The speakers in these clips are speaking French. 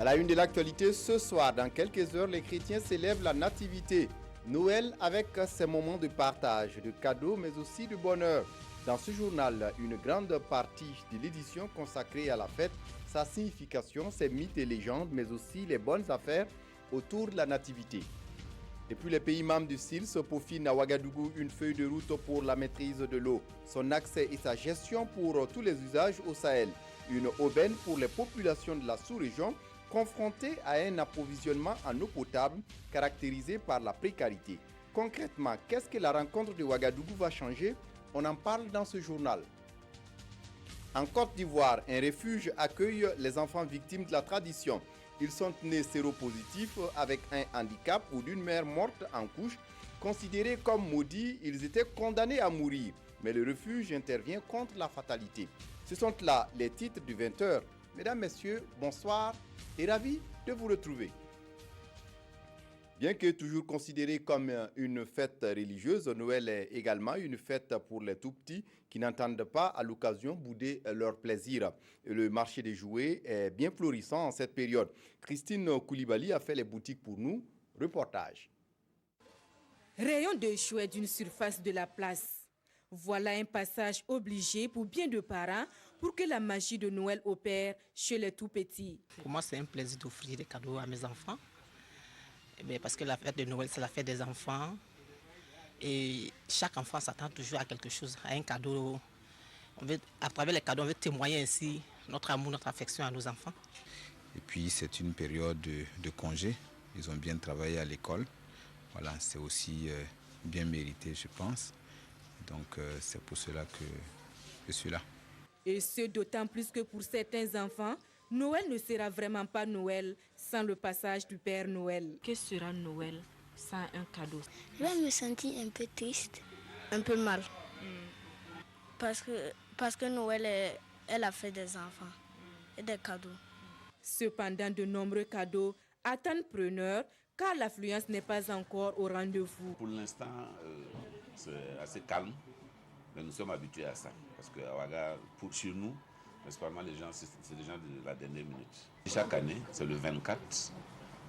À la une de l'actualité, ce soir, dans quelques heures, les chrétiens célèbrent la nativité. Noël avec ses moments de partage, de cadeaux, mais aussi de bonheur. Dans ce journal, une grande partie de l'édition consacrée à la fête, sa signification, ses mythes et légendes, mais aussi les bonnes affaires autour de la nativité. Et puis les pays membres du CIL se peaufinent à Ouagadougou une feuille de route pour la maîtrise de l'eau, son accès et sa gestion pour tous les usages au Sahel. Une aubaine pour les populations de la sous-région confrontées à un approvisionnement en eau potable caractérisé par la précarité. Concrètement, qu'est-ce que la rencontre de Ouagadougou va changer? On en parle dans ce journal. En Côte d'Ivoire, un refuge accueille les enfants victimes de la tradition. Ils sont nés séropositifs avec un handicap ou d'une mère morte en couche. Considérés comme maudits, ils étaient condamnés à mourir. Mais le refuge intervient contre la fatalité. Ce sont là les titres du 20h. Mesdames, Messieurs, bonsoir et ravi de vous retrouver. Bien que toujours considéré comme une fête religieuse, Noël est également une fête pour les tout-petits qui n'entendent pas à l'occasion bouder leur plaisir. Le marché des jouets est bien florissant en cette période. Christine Koulibaly a fait les boutiques pour nous. Reportage. Rayon de jouets d'une surface de la place. Voilà un passage obligé pour bien de parents pour que la magie de Noël opère chez les tout-petits. Pour moi, c'est un plaisir d'offrir des cadeaux à mes enfants. Parce que la fête de Noël, c'est la fête des enfants. Et chaque enfant s'attend toujours à quelque chose, à un cadeau. À travers les cadeaux, on veut témoigner ainsi notre amour, notre affection à nos enfants. Et puis, c'est une période de congé. Ils ont bien travaillé à l'école. Voilà, c'est aussi bien mérité, je pense. Donc, c'est pour cela que je suis là. Et ce, d'autant plus que pour certains enfants, Noël ne sera vraiment pas Noël sans le passage du Père Noël. Que sera Noël sans un cadeau? Je vais me sentir un peu triste, un peu mal. Parce que Noël est la fête des enfants et des cadeaux. Cependant, de nombreux cadeaux attendent preneurs car l'affluence n'est pas encore au rendez-vous. Pour l'instant, c'est assez calme, mais nous sommes habitués à ça. Parce qu'à Ouaga, chez nous, principalement les gens, c'est des gens de la dernière minute. Chaque année, c'est le 24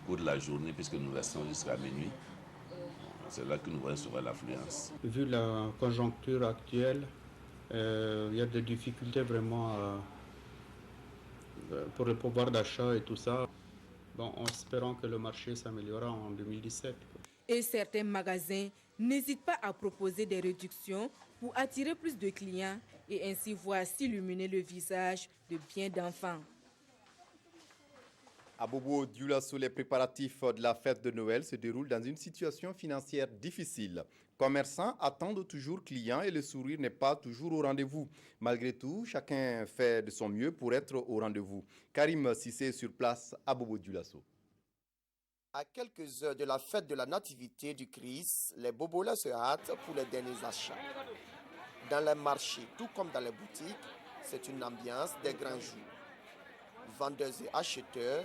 pour la journée, puisque nous restons jusqu'à minuit. C'est là que nous voyons souvent l'affluence. Vu la conjoncture actuelle, il y a des difficultés vraiment pour le pouvoir d'achat et tout ça. Bon, en espérant que le marché s'améliorera en 2017. Et certains magasins n'hésitent pas à proposer des réductions pour attirer plus de clients et ainsi voir s'illuminer le visage de bien d'enfants. À Bobo Dioulasso, les préparatifs de la fête de Noël se déroulent dans une situation financière difficile. Commerçants attendent toujours clients et le sourire n'est pas toujours au rendez-vous. Malgré tout, chacun fait de son mieux pour être au rendez-vous. Karim Sissé sur place à Bobo Dioulasso. À quelques heures de la fête de la nativité du Christ, les bobolas se hâtent pour les derniers achats. Dans les marchés, tout comme dans les boutiques, c'est une ambiance des grands jours. Vendeurs et acheteurs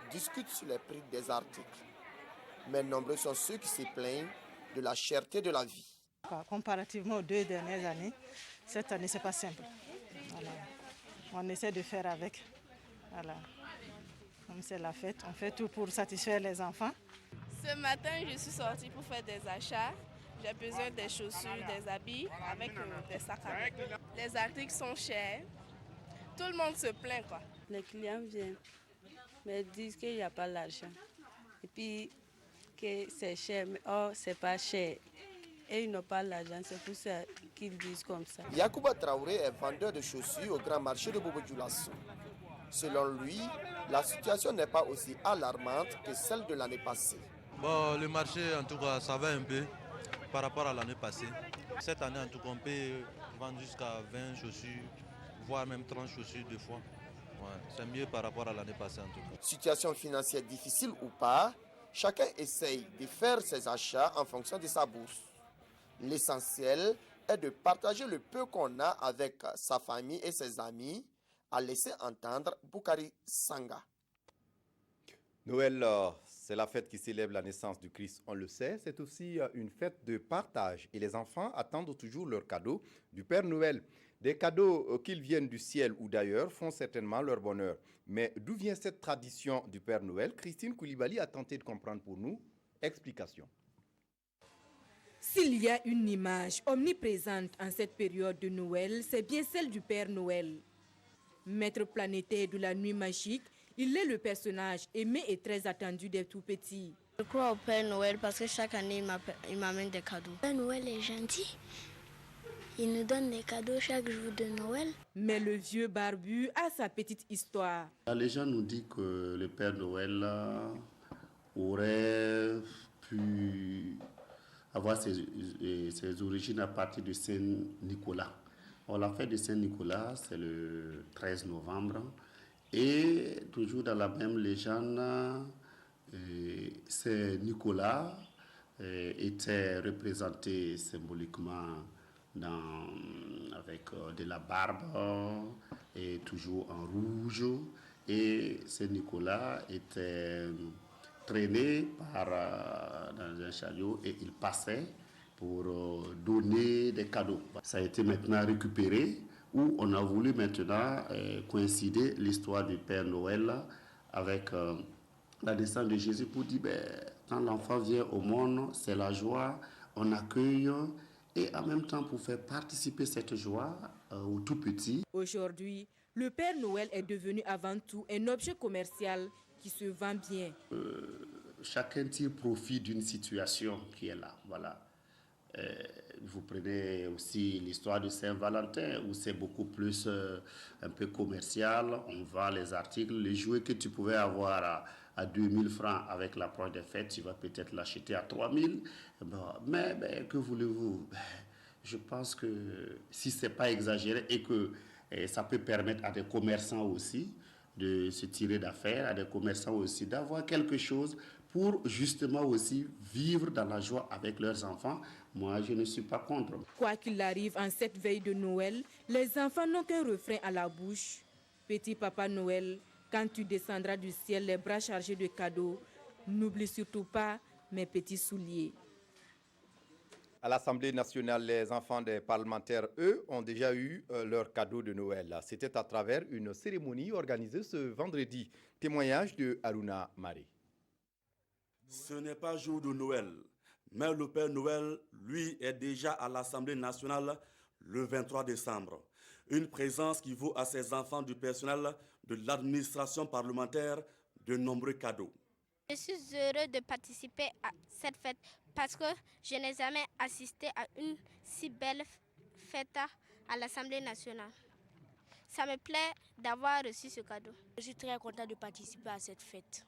discutent sur les prix des articles. Mais nombreux sont ceux qui se plaignent de la cherté de la vie. Comparativement aux 2 dernières années, cette année, ce n'est pas simple. Voilà. On essaie de faire avec. Voilà. Comme c'est la fête, on fait tout pour satisfaire les enfants. Ce matin, je suis sortie pour faire des achats. J'ai besoin des chaussures, des habits avec des sacs à main. Les articles sont chers. Tout le monde se plaint, quoi. Les clients viennent, mais disent qu'il n'y a pas l'argent. Et puis que c'est cher, mais c'est pas cher. Et ils n'ont pas l'argent, c'est pour ça qu'ils disent comme ça. Yacouba Traoré est vendeur de chaussures au grand marché de Bobo Dioulasso. Selon lui, la situation n'est pas aussi alarmante que celle de l'année passée. Bon, le marché, en tout cas, ça va un peu par rapport à l'année passée. Cette année, en tout cas, on peut vendre jusqu'à 20 chaussures, voire même 30 chaussures deux fois. Ouais, c'est mieux par rapport à l'année passée, en tout cas. Situation financière difficile ou pas, chacun essaye de faire ses achats en fonction de sa bourse. L'essentiel est de partager le peu qu'on a avec sa famille et ses amis, a laissé entendre Boukari Sanga. Noël, c'est la fête qui célèbre la naissance du Christ, on le sait. C'est aussi une fête de partage et les enfants attendent toujours leurs cadeaux du Père Noël. Des cadeaux qu'ils viennent du ciel ou d'ailleurs font certainement leur bonheur. Mais d'où vient cette tradition du Père Noël? Christine Koulibaly a tenté de comprendre pour nous. Explication. S'il y a une image omniprésente en cette période de Noël, c'est bien celle du Père Noël. Maître planétaire de la nuit magique, il est le personnage aimé et très attendu des tout-petits. Je crois au Père Noël parce que chaque année, il m'amène des cadeaux. Le Père Noël est gentil. Il nous donne des cadeaux chaque jour de Noël. Mais le vieux barbu a sa petite histoire. La légende nous dit que le Père Noël aurait pu avoir ses origines à partir de Saint-Nicolas. La fête de Saint-Nicolas, c'est le 13 novembre. Et toujours dans la même légende, Saint-Nicolas était représenté symboliquement avec de la barbe et toujours en rouge. Et Saint-Nicolas était traîné dans un chariot et il passait pour donner des cadeaux. Ça a été maintenant récupéré où on a voulu maintenant coïncider l'histoire du Père Noël avec la naissance de Jésus pour dire quand l'enfant vient au monde, c'est la joie, on accueille et en même temps pour faire participer cette joie aux tout petits. Aujourd'hui, le Père Noël est devenu avant tout un objet commercial qui se vend bien. Chacun tire profit d'une situation qui est là. Voilà. Vous prenez aussi l'histoire de Saint-Valentin où c'est beaucoup plus un peu commercial. On vend les articles, les jouets que tu pouvais avoir à 2000 francs avec l'approche des fêtes, tu vas peut-être l'acheter à 3000. Mais que voulez-vous? Je pense que si ce n'est pas exagéré et que ça peut permettre à des commerçants aussi de se tirer d'affaires, à des commerçants aussi d'avoir quelque chose pour justement aussi vivre dans la joie avec leurs enfants. Moi, je ne suis pas contre. Quoi qu'il arrive en cette veille de Noël, les enfants n'ont qu'un refrain à la bouche. Petit Papa Noël, quand tu descendras du ciel les bras chargés de cadeaux, n'oublie surtout pas mes petits souliers. À l'Assemblée nationale, les enfants des parlementaires, eux, ont déjà eu leur cadeau de Noël. C'était à travers une cérémonie organisée ce vendredi. Témoignage de Haruna Maré. Ce n'est pas jour de Noël, mais le Père Noël, lui, est déjà à l'Assemblée nationale le 23 décembre. Une présence qui vaut à ses enfants du personnel de l'administration parlementaire de nombreux cadeaux. Je suis heureux de participer à cette fête parce que je n'ai jamais assisté à une si belle fête à l'Assemblée nationale. Ça me plaît d'avoir reçu ce cadeau. Je suis très contente de participer à cette fête.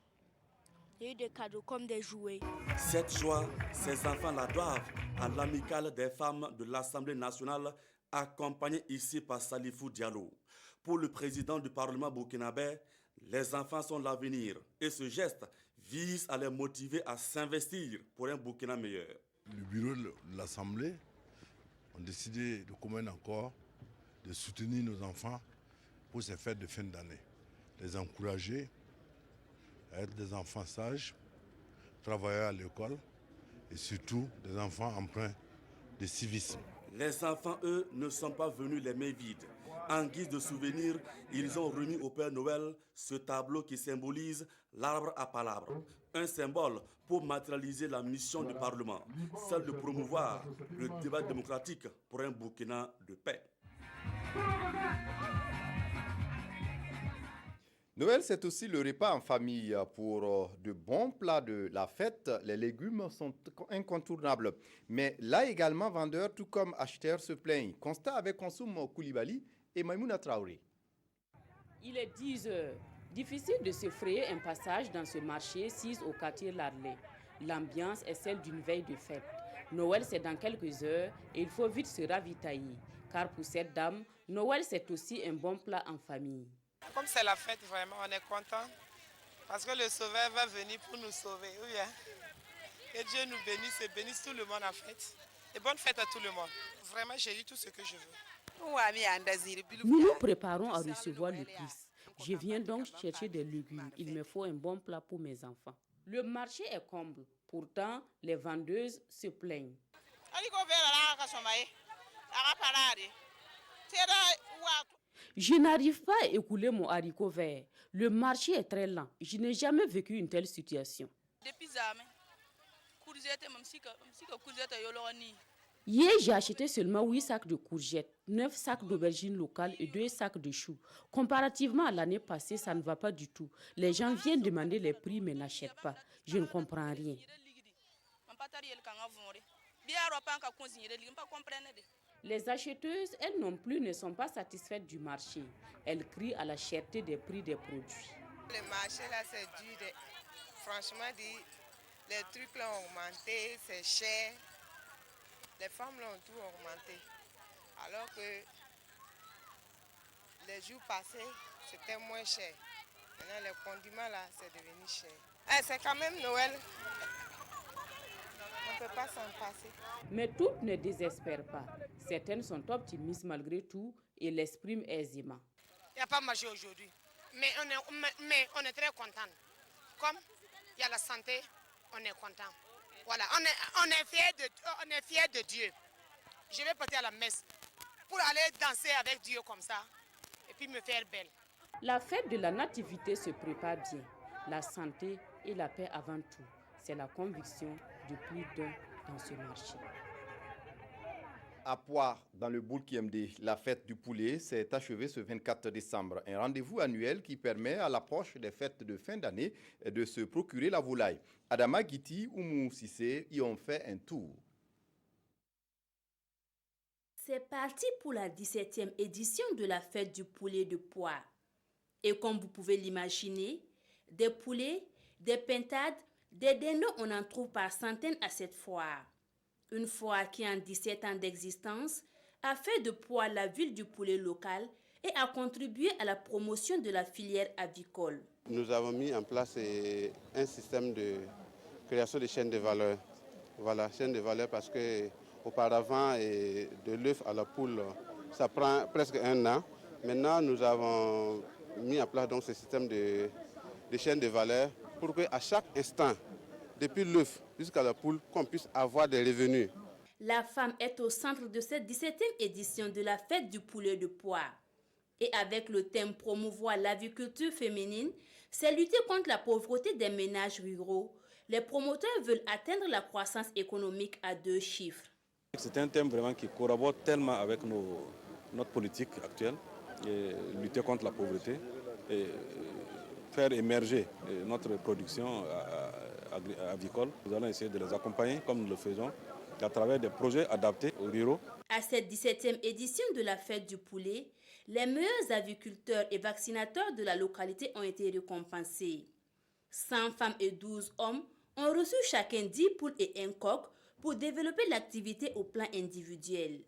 Il y a eu des cadeaux comme des jouets. Cette joie, ces enfants la doivent à l'amicale des femmes de l'Assemblée nationale, accompagnée ici par Salifou Diallo. Pour le président du Parlement burkinabé, les enfants sont l'avenir et ce geste vise à les motiver à s'investir pour un Burkina meilleur. Le bureau de l'Assemblée a décidé de commun accord de soutenir nos enfants pour ces fêtes de fin d'année. Les encourager à être des enfants sages, travailler à l'école et surtout des enfants empreints de civisme. Les enfants, eux, ne sont pas venus les mains vides. En guise de souvenir, ils ont remis au Père Noël ce tableau qui symbolise l'arbre à palabres. Un symbole pour matérialiser la mission du Parlement, celle de promouvoir le débat démocratique pour un Burkina de paix. Noël, c'est aussi le repas en famille. Pour de bons plats de la fête, les légumes sont incontournables. Mais là également, vendeurs tout comme acheteurs se plaignent. Constat avec Konsoum Koulibaly et Maïmouna Traoré. Il est 10 heures. Difficile de se frayer un passage dans ce marché 6 au quartier Larley. L'ambiance est celle d'une veille de fête. Noël, c'est dans quelques heures et il faut vite se ravitailler. Car pour cette dame, Noël, c'est aussi un bon plat en famille. Comme c'est la fête, vraiment, on est content. Parce que le Sauveur va venir pour nous sauver. Oui, hein? Que Dieu nous bénisse et bénisse tout le monde en fête. Et bonne fête à tout le monde. Vraiment, j'ai eu tout ce que je veux. Nous nous préparons à recevoir le Christ. Je viens donc chercher des légumes. Il me faut un bon plat pour mes enfants. Le marché est comble. Pourtant, les vendeuses se plaignent. Je n'arrive pas à écouler mon haricot vert. Le marché est très lent. Je n'ai jamais vécu une telle situation. Hier, j'ai acheté seulement 8 sacs de courgettes, 9 sacs d'aubergines locales et 2 sacs de choux. Comparativement à l'année passée, ça ne va pas du tout. Les gens viennent demander les prix mais n'achètent pas. Je ne comprends rien. Les acheteuses, elles non plus, ne sont pas satisfaites du marché. Elles crient à la cherté des prix des produits. Le marché là, c'est dur. Franchement, les trucs là ont augmenté, c'est cher. Les femmes là ont tout augmenté. Alors que les jours passés, c'était moins cher. Maintenant, les condiments là, c'est devenu cher. C'est quand même Noël. On ne peut pas s'en passer. Mais toutes ne désespèrent pas. Certaines sont optimistes malgré tout et l'expriment aisément. Il n'y a pas marché aujourd'hui, mais on est très contents. Comme il y a la santé, on est content. Voilà, on est fiers de Dieu. Je vais partir à la messe pour aller danser avec Dieu comme ça et puis me faire belle. La fête de la nativité se prépare bien. La santé et la paix avant tout. C'est la conviction de plus d'un dans ce marché. À Poire, dans le Boulki-MD, la fête du poulet s'est achevée ce 24 décembre. Un rendez-vous annuel qui permet à l'approche des fêtes de fin d'année de se procurer la volaille. Adama Guiti ou Oumou Sissé y ont fait un tour. C'est parti pour la 17e édition de la fête du poulet de Poire. Et comme vous pouvez l'imaginer, des poulets, des pintades, des dindons, on en trouve par centaines à cette foire. Une foire qui, en 17 ans d'existence, a fait de Poire la ville du poulet local et a contribué à la promotion de la filière avicole. Nous avons mis en place un système de création de chaînes de valeur. Voilà, chaîne de valeur parce qu'auparavant, de l'œuf à la poule, ça prend presque un an. Maintenant, nous avons mis en place donc, ce système de chaîne de valeur pour qu'à chaque instant, depuis l'œuf jusqu'à la poule, qu'on puisse avoir des revenus. La femme est au centre de cette 17e édition de la fête du poulet de Poire. Et avec le thème promouvoir l'aviculture féminine, c'est lutter contre la pauvreté des ménages ruraux. Les promoteurs veulent atteindre la croissance économique à 2 chiffres. C'est un thème vraiment qui collabore tellement avec notre politique actuelle, et lutter contre la pauvreté et faire émerger notre production avicole. Nous allons essayer de les accompagner comme nous le faisons à travers des projets adaptés aux ruraux. À cette 17e édition de la fête du poulet, les meilleurs aviculteurs et vaccinateurs de la localité ont été récompensés. 100 femmes et 12 hommes ont reçu chacun 10 poules et un coq pour développer l'activité au plan individuel.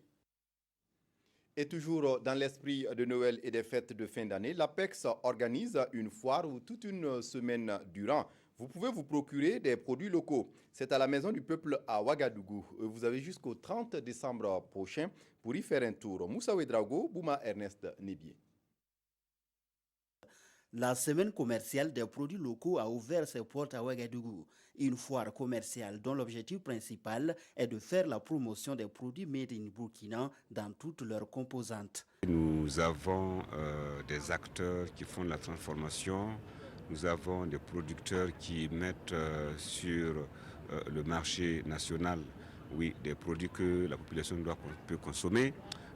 Et toujours dans l'esprit de Noël et des fêtes de fin d'année, l'APEX organise une foire où toute une semaine durant, vous pouvez vous procurer des produits locaux. C'est à la Maison du Peuple à Ouagadougou. Vous avez jusqu'au 30 décembre prochain pour y faire un tour. Moussa Ouedraogo, Bouma Ernest Nébié. La semaine commerciale des produits locaux a ouvert ses portes à Ouagadougou. Une foire commerciale dont l'objectif principal est de faire la promotion des produits made in Burkina dans toutes leurs composantes. Nous avons des acteurs qui font la transformation, nous avons des producteurs qui mettent sur le marché national des produits que la population peut consommer.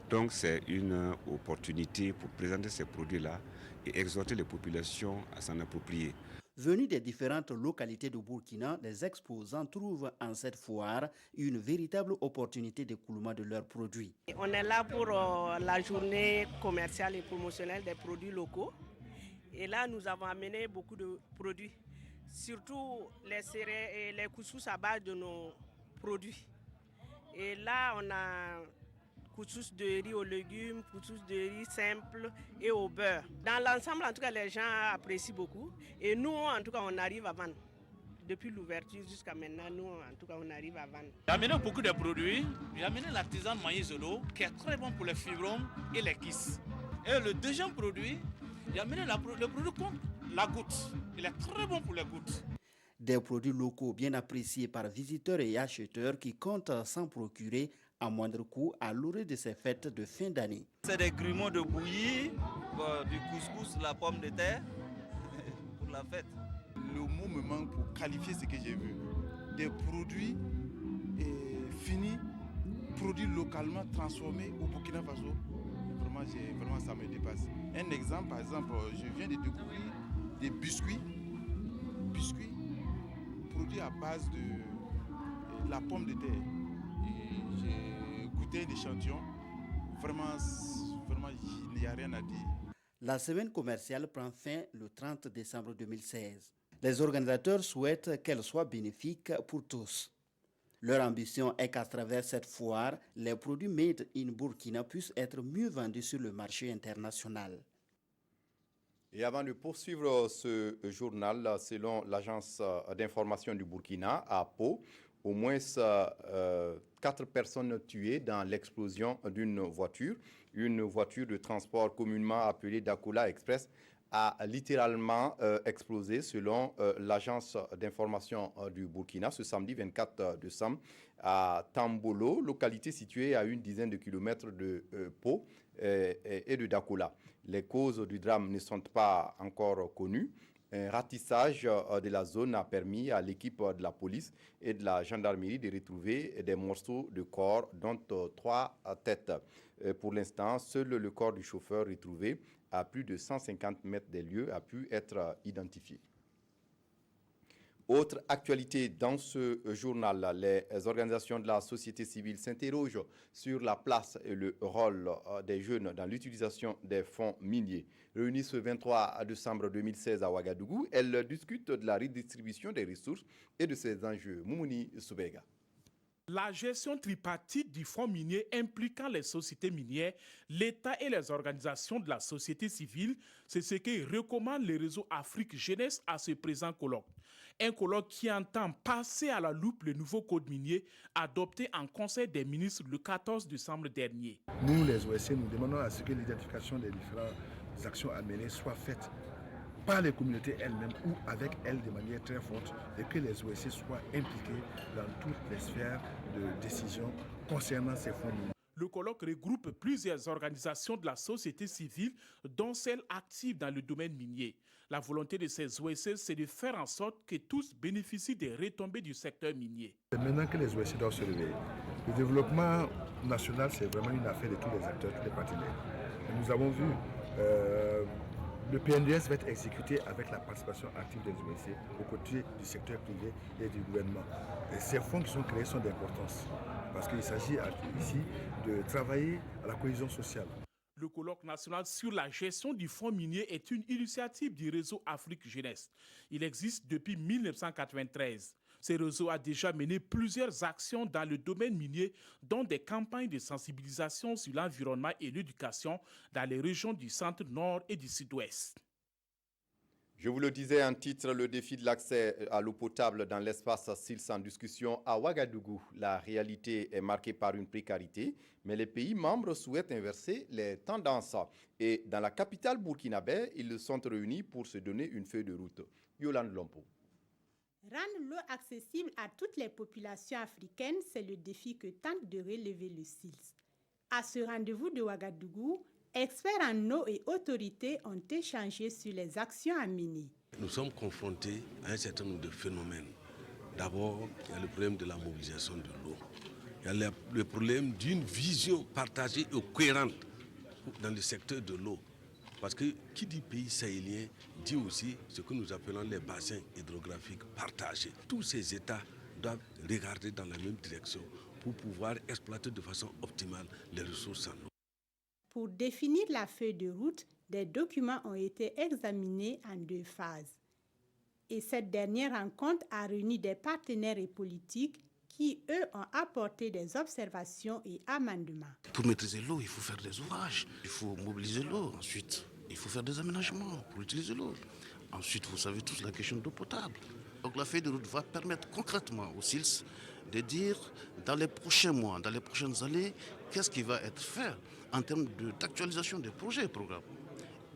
Donc c'est une opportunité pour présenter ces produits-là et exhorter les populations à s'en approprier. Venus des différentes localités de Burkina, les exposants trouvent en cette foire une véritable opportunité d'écoulement de leurs produits. On est là pour la journée commerciale et promotionnelle des produits locaux. Et là, nous avons amené beaucoup de produits, surtout les céréales et les couscous à base de nos produits. Et là, on a couscous de riz aux légumes, couscous de riz simple et au beurre. Dans l'ensemble, en tout cas, les gens apprécient beaucoup. Et nous, en tout cas, on arrive à vendre. Depuis l'ouverture jusqu'à maintenant, nous, en tout cas, on arrive à vendre. J'ai amené beaucoup de produits. J'ai amené l'artisan de maïs Zolo, qui est très bon pour les fibromes et les kisses. Et le deuxième produit, j'ai amené le produit contre la goutte. Il est très bon pour les gouttes. Des produits locaux bien appréciés par visiteurs et acheteurs qui comptent s'en procurer à moindre coût à l'orée de ces fêtes de fin d'année. C'est des grumeaux de bouillie, du couscous, la pomme de terre pour la fête. Le mot me manque pour qualifier ce que j'ai vu. Des produits finis, produits localement transformés au Burkina Faso. Vraiment, ça me dépasse. Un exemple, par exemple, je viens de découvrir des biscuits produits à base de la pomme de terre. Et j'ai goûté l'échantillon. Vraiment, il n'y a rien à dire. La semaine commerciale prend fin le 30 décembre 2016. Les organisateurs souhaitent qu'elle soit bénéfique pour tous. Leur ambition est qu'à travers cette foire, les produits made in Burkina puissent être mieux vendus sur le marché international. Et avant de poursuivre ce journal, selon l'agence d'information du Burkina à Pau, au moins 4 personnes tuées dans l'explosion d'une voiture. Une voiture de transport communément appelée Dakola Express a littéralement explosé selon l'agence d'information du Burkina ce samedi 24 décembre à Tambolo, localité située à une dizaine de kilomètres de Pau et de Dakola. Les causes du drame ne sont pas encore connues. Un ratissage de la zone a permis à l'équipe de la police et de la gendarmerie de retrouver des morceaux de corps, dont 3 têtes. Pour l'instant, seul le corps du chauffeur retrouvé à plus de 150 mètres des lieux a pu être identifié. Autre actualité dans ce journal, les organisations de la société civile s'interrogent sur la place et le rôle des jeunes dans l'utilisation des fonds miniers. Réunies ce 23 décembre 2016 à Ouagadougou, elles discutent de la redistribution des ressources et de ses enjeux. Moumouni Soubega. La gestion tripartite du fonds minier impliquant les sociétés minières, l'État et les organisations de la société civile, c'est ce que recommande le réseau Afrique Jeunesse à ce présent colloque. Un colloque qui entend passer à la loupe le nouveau code minier adopté en Conseil des ministres le 14 décembre dernier. Nous, les OSC, nous demandons à ce que l'identification des différentes actions à mener soit faite par les communautés elles-mêmes ou avec elles de manière très forte et que les OSC soient impliqués dans toutes les sphères de décision concernant ces fonds miniers. Le colloque regroupe plusieurs organisations de la société civile, dont celles actives dans le domaine minier. La volonté de ces OSC, c'est de faire en sorte que tous bénéficient des retombées du secteur minier. C'est maintenant que les OSC doivent se réveiller. Le développement national, c'est vraiment une affaire de tous les acteurs, tous les partenaires. Et nous avons vu le PNDS va être exécuté avec la participation active des OSC aux côtés du secteur privé et du gouvernement. Et ces fonds qui sont créés sont d'importance parce qu'il s'agit ici de travailler à la cohésion sociale. Le colloque national sur la gestion du fonds minier est une initiative du réseau Afrique Jeunesse. Il existe depuis 1993. Ce réseau a déjà mené plusieurs actions dans le domaine minier, dont des campagnes de sensibilisation sur l'environnement et l'éducation dans les régions du centre-nord et du sud-ouest. Je vous le disais en titre, le défi de l'accès à l'eau potable dans l'espace SILS en discussion à Ouagadougou. La réalité est marquée par une précarité, mais les pays membres souhaitent inverser les tendances. Et dans la capitale burkinabé, ils sont réunis pour se donner une feuille de route. Yolande Lompo. Rendre l'eau accessible à toutes les populations africaines, c'est le défi que tente de relever le SILS. À ce rendez-vous de Ouagadougou, experts en eau et autorités ont échangé sur les actions à mener. Nous sommes confrontés à un certain nombre de phénomènes. D'abord, il y a le problème de la mobilisation de l'eau. Il y a le problème d'une vision partagée et cohérente dans le secteur de l'eau. Parce que qui dit pays sahélien dit aussi ce que nous appelons les bassins hydrographiques partagés. Tous ces États doivent regarder dans la même direction pour pouvoir exploiter de façon optimale les ressources en eau. Pour définir la feuille de route, des documents ont été examinés en 2 phases. Et cette dernière rencontre a réuni des partenaires et politiques qui, eux, ont apporté des observations et amendements. Pour maîtriser l'eau, il faut faire des ouvrages, il faut mobiliser l'eau. Ensuite, il faut faire des aménagements pour utiliser l'eau. Ensuite, vous savez tous la question d'eau potable. Donc la feuille de route va permettre concrètement aux SILS de dire dans les prochains mois, dans les prochaines années, qu'est-ce qui va être fait en termes d'actualisation des projets et programmes.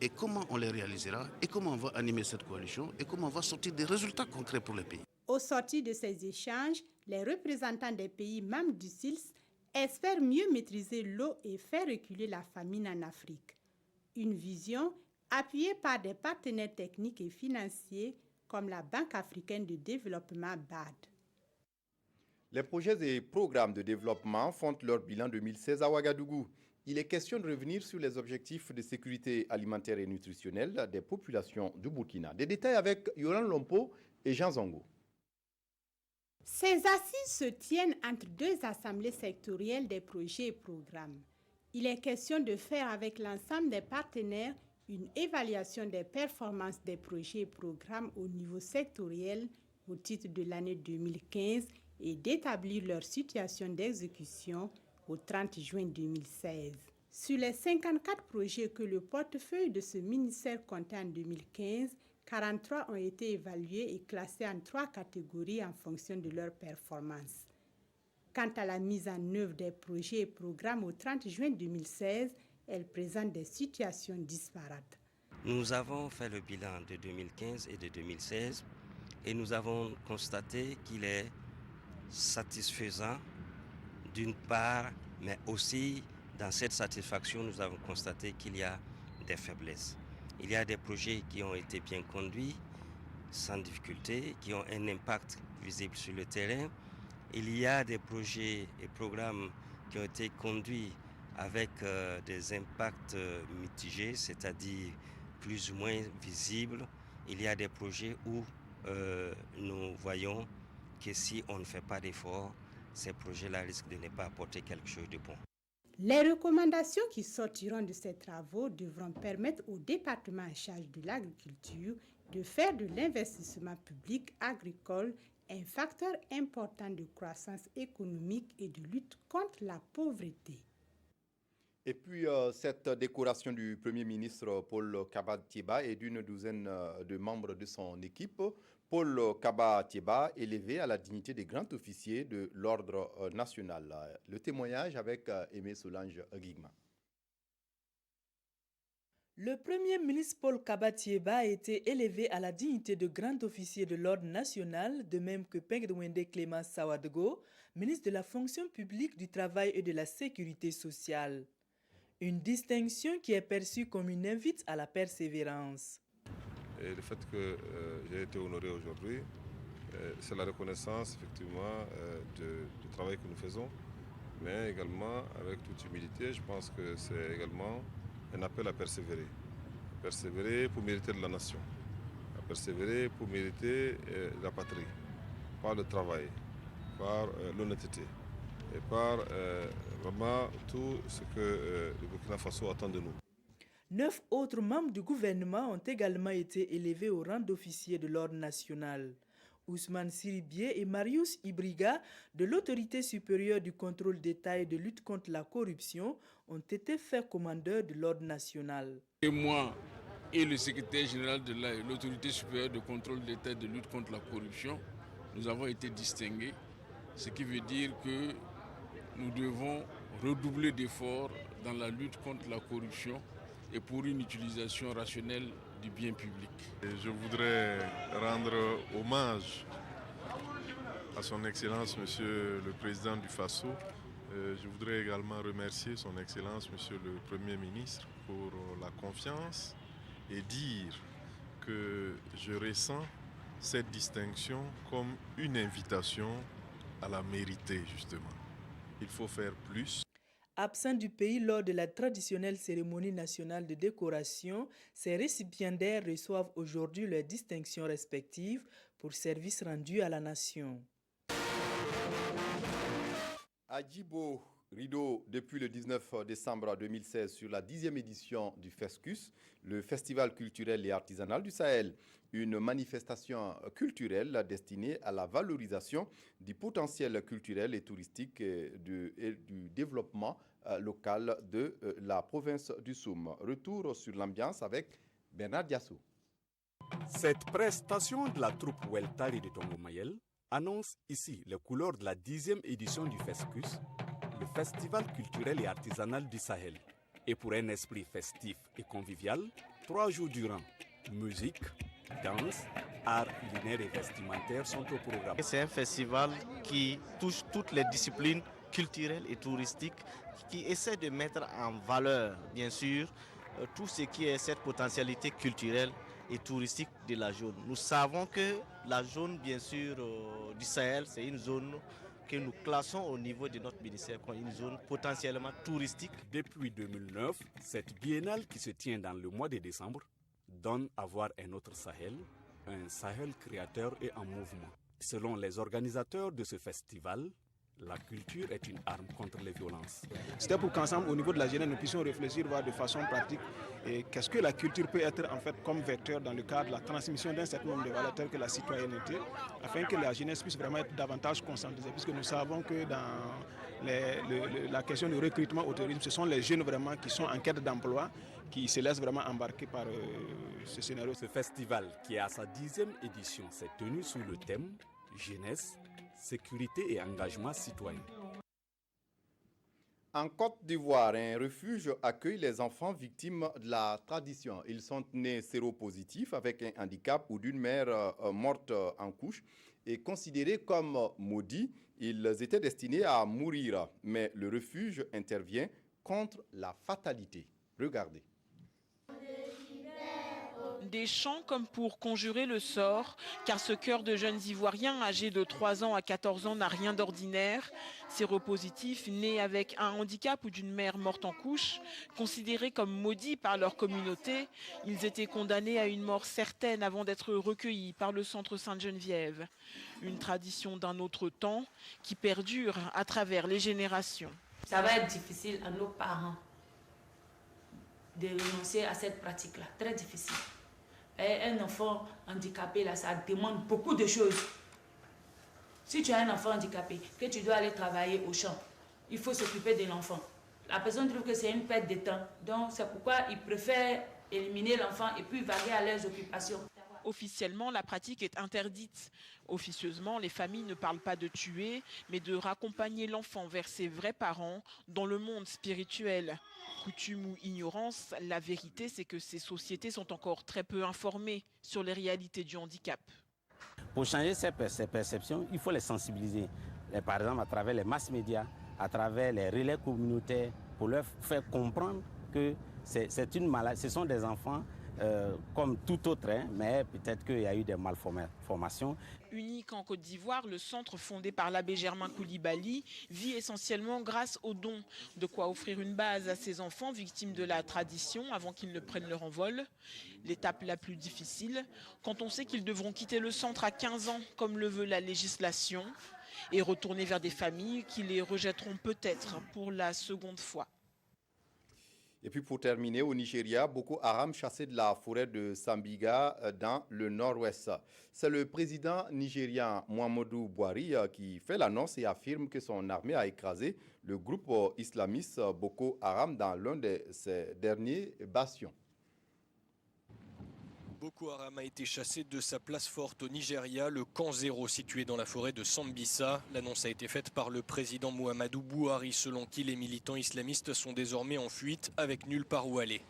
Et comment on les réalisera, et comment on va animer cette coalition, et comment on va sortir des résultats concrets pour les pays. Au sortir de ces échanges, les représentants des pays membres du SILS espère mieux maîtriser l'eau et faire reculer la famine en Afrique. Une vision appuyée par des partenaires techniques et financiers comme la Banque africaine de développement BAD. Les projets et programmes de développement font leur bilan 2016 à Ouagadougou. Il est question de revenir sur les objectifs de sécurité alimentaire et nutritionnelle des populations du Burkina. Des détails avec Yoran Lompo et Jean Zongo. Ces assises se tiennent entre deux assemblées sectorielles des projets et programmes. Il est question de faire avec l'ensemble des partenaires une évaluation des performances des projets et programmes au niveau sectoriel au titre de l'année 2015 et d'établir leur situation d'exécution au 30 juin 2016. Sur les 54 projets que le portefeuille de ce ministère comptait en 2015, 43 ont été évalués et classés en 3 catégories en fonction de leur performance. Quant à la mise en œuvre des projets et programmes au 30 juin 2016, elle présente des situations disparates. Nous avons fait le bilan de 2015 et de 2016 et nous avons constaté qu'il est satisfaisant d'une part, mais aussi dans cette satisfaction, nous avons constaté qu'il y a des faiblesses. Il y a des projets qui ont été bien conduits, sans difficulté, qui ont un impact visible sur le terrain. Il y a des projets et programmes qui ont été conduits avec des impacts mitigés, c'est-à-dire plus ou moins visibles. Il y a des projets où nous voyons que si on ne fait pas d'efforts, ces projets-là risquent de ne pas apporter quelque chose de bon. Les recommandations qui sortiront de ces travaux devront permettre au département en charge de l'agriculture de faire de l'investissement public agricole un facteur important de croissance économique et de lutte contre la pauvreté. Et puis, cette décoration du Premier ministre Paul Kaba-Thiéba et d'une douzaine de membres de son équipe, Paul Kaba-Thiéba élevé à la dignité de grand officier de l'ordre national. Le témoignage avec Aimé Solange Guigma. Le Premier ministre Paul Kaba-Thiéba a été élevé à la dignité de grand officier de l'ordre national, de même que Pengdwende Clément Sawadego, ministre de la fonction publique, du travail et de la sécurité sociale. Une distinction qui est perçue comme une invite à la persévérance. Et le fait que j'ai été honoré aujourd'hui, c'est la reconnaissance effectivement du travail que nous faisons, mais également avec toute humilité, je pense que c'est également un appel à persévérer. Persévérer pour mériter de la nation, à persévérer pour mériter la patrie, par le travail, par l'honnêteté et par vraiment tout ce que le Burkina Faso attend de nous. 9 autres membres du gouvernement ont également été élevés au rang d'officier de l'ordre national. Ousmane Siribié et Marius Ibriga, de l'autorité supérieure du contrôle d'État et de lutte contre la corruption, ont été faits commandeurs de l'ordre national. Et moi et le secrétaire général de l'autorité supérieure de contrôle d'État et de lutte contre la corruption, nous avons été distingués, ce qui veut dire que nous devons redoubler d'efforts dans la lutte contre la corruption et pour une utilisation rationnelle du bien public. Et je voudrais rendre hommage à son Excellence, Monsieur le Président du Faso. Je voudrais également remercier son Excellence, Monsieur le Premier ministre, pour la confiance et dire que je ressens cette distinction comme une invitation à la mériter, justement. Il faut faire plus. Absents du pays lors de la traditionnelle cérémonie nationale de décoration, ces récipiendaires reçoivent aujourd'hui leurs distinctions respectives pour services rendus à la nation. À Djibo, rideau depuis le 19 décembre 2016 sur la 10e édition du FESCUS, le Festival culturel et artisanal du Sahel, une manifestation culturelle destinée à la valorisation du potentiel culturel et touristique et du développement local de la province du Soum. Retour sur l'ambiance avec Bernard Diassou. Cette prestation de la troupe Weltari de Tongo Mayel annonce ici les couleurs de la 10e édition du FESCUS, le Festival culturel et artisanal du Sahel. Et pour un esprit festif et convivial, 3 jours durant, musique, danse, arts culinaires et vestimentaires sont au programme. C'est un festival qui touche toutes les disciplines culturelle et touristique qui essaie de mettre en valeur, bien sûr, tout ce qui est cette potentialité culturelle et touristique de la zone. Nous savons que la zone, bien sûr, du Sahel, c'est une zone que nous classons au niveau de notre ministère comme une zone potentiellement touristique. Depuis 2009, cette biennale qui se tient dans le mois de décembre donne à voir un autre Sahel, un Sahel créateur et en mouvement. Selon les organisateurs de ce festival, la culture est une arme contre les violences. C'était pour qu'ensemble, au niveau de la jeunesse, nous puissions réfléchir, voir de façon pratique et qu'est-ce que la culture peut être en fait comme vecteur dans le cadre de la transmission d'un certain nombre de valeurs telles que la citoyenneté, afin que la jeunesse puisse vraiment être davantage conscientisée, puisque nous savons que dans la question du recrutement au tourisme, ce sont les jeunes vraiment qui sont en quête d'emploi, qui se laissent vraiment embarquer par ce scénario. Ce festival, qui est à sa 10e édition, s'est tenu sous le thème jeunesse, sécurité et engagement citoyen. En Côte d'Ivoire, un refuge accueille les enfants victimes de la tradition. Ils sont nés séropositifs avec un handicap ou d'une mère morte en couche et considérés comme maudits. Ils étaient destinés à mourir, mais le refuge intervient contre la fatalité. Regardez. Des chants comme pour conjurer le sort, car ce cœur de jeunes Ivoiriens âgés de 3 ans à 14 ans n'a rien d'ordinaire. Séropositifs, nés avec un handicap ou d'une mère morte en couche, considérés comme maudits par leur communauté, ils étaient condamnés à une mort certaine avant d'être recueillis par le centre Sainte-Geneviève. Une tradition d'un autre temps qui perdure à travers les générations. Ça va être difficile à nos parents de renoncer à cette pratique-là, très difficile. Et un enfant handicapé, là, ça demande beaucoup de choses. Si tu as un enfant handicapé, que tu dois aller travailler au champ, il faut s'occuper de l'enfant. La personne trouve que c'est une perte de temps. Donc c'est pourquoi ils préfèrent éliminer l'enfant et puis vaguer à leurs occupations. Officiellement, la pratique est interdite. Officieusement, les familles ne parlent pas de tuer, mais de raccompagner l'enfant vers ses vrais parents dans le monde spirituel. Coutume ou ignorance, la vérité c'est que ces sociétés sont encore très peu informées sur les réalités du handicap. Pour changer ces perceptions, il faut les sensibiliser. Par exemple, à travers les mass médias, à travers les relais communautaires, pour leur faire comprendre que c'est une maladie. Ce sont des enfants comme tout autre, mais peut-être qu'il y a eu des malformations. Unique en Côte d'Ivoire, le centre fondé par l'abbé Germain Koulibaly vit essentiellement grâce aux dons. De quoi offrir une base à ces enfants victimes de la tradition avant qu'ils ne prennent leur envol. L'étape la plus difficile, quand on sait qu'ils devront quitter le centre à 15 ans, comme le veut la législation, et retourner vers des familles qui les rejetteront peut-être pour la seconde fois. Et puis pour terminer, au Nigeria, Boko Haram chassé de la forêt de Sambiga dans le nord-ouest. C'est le président nigérian Muhammadu Buhari qui fait l'annonce et affirme que son armée a écrasé le groupe islamiste Boko Haram dans l'un de ses derniers bastions. Boko Haram a été chassé de sa place forte au Nigeria, le camp 0 situé dans la forêt de Sambisa. L'annonce a été faite par le président Muhammadu Buhari, selon qui les militants islamistes sont désormais en fuite avec nulle part où aller.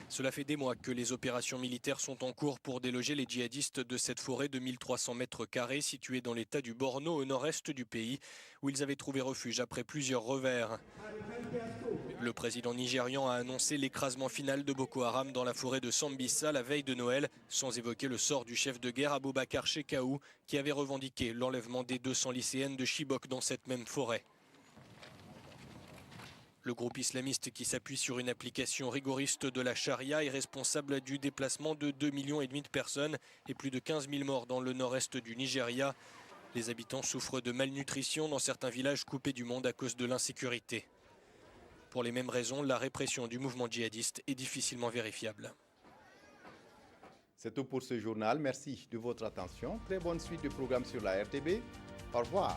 Cela fait des mois que les opérations militaires sont en cours pour déloger les djihadistes de cette forêt de 1300 mètres carrés située dans l'état du Borno au nord-est du pays, où ils avaient trouvé refuge après plusieurs revers. Le président nigérian a annoncé l'écrasement final de Boko Haram dans la forêt de Sambisa la veille de Noël, sans évoquer le sort du chef de guerre Aboubakar Shekau, qui avait revendiqué l'enlèvement des 200 lycéennes de Chibok dans cette même forêt. Le groupe islamiste qui s'appuie sur une application rigoriste de la charia est responsable du déplacement de 2,5 millions de personnes et plus de 15 000 morts dans le nord-est du Nigeria. Les habitants souffrent de malnutrition dans certains villages coupés du monde à cause de l'insécurité. Pour les mêmes raisons, la répression du mouvement djihadiste est difficilement vérifiable. C'est tout pour ce journal. Merci de votre attention. Très bonne suite de programmes sur la RTB. Au revoir.